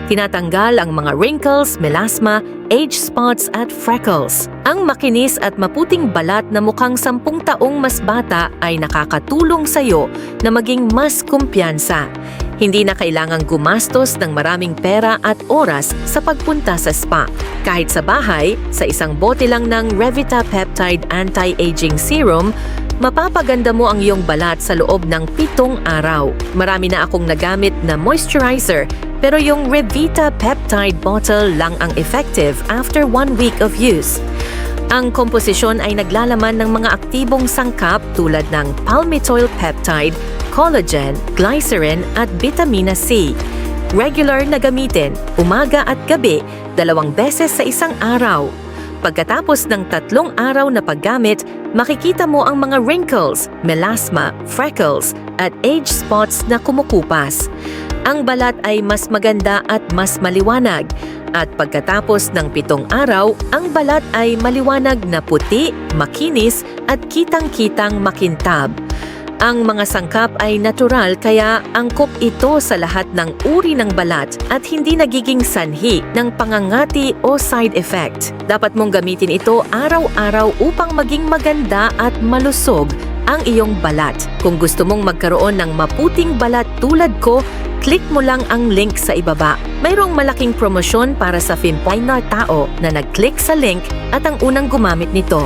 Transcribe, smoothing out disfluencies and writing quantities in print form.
Tinatanggal ang mga wrinkles, melasma, age spots at freckles. Ang makinis at maputing balat na mukhang 10 taong mas bata ay nakakatulong sa iyo na maging mas kumpiyansa. Hindi na kailangang gumastos ng maraming pera at oras sa pagpunta sa spa. Kahit sa bahay, sa isang bote lang ng Revita Peptide Anti-Aging Serum, mapapaganda mo ang iyong balat sa loob ng 7 araw. Marami na akong nagamit na moisturizer, pero yung Revita Peptide bottle lang ang effective after 1 week of use. Ang komposisyon ay naglalaman ng mga aktibong sangkap tulad ng palmitoyl peptide, collagen, glycerin at vitamina C. Regular na gamitin, umaga at gabi, 2 beses sa isang araw. Pagkatapos ng 3 araw na paggamit, makikita mo ang mga wrinkles, melasma, freckles at age spots na kumukupas. Ang balat ay mas maganda at mas maliwanag. At pagkatapos ng 7 araw, ang balat ay maliwanag na puti, makinis at kitang-kitang makintab. Ang mga sangkap ay natural kaya angkop ito sa lahat ng uri ng balat at hindi nagiging sanhi ng pangangati o side effect. Dapat mong gamitin ito araw-araw upang maging maganda at malusog ang iyong balat. Kung gusto mong magkaroon ng maputing balat tulad ko, click mo lang ang link sa ibaba. Mayroong malaking promosyon para sa Filipino tao na nag-click sa link at ang unang gumamit nito.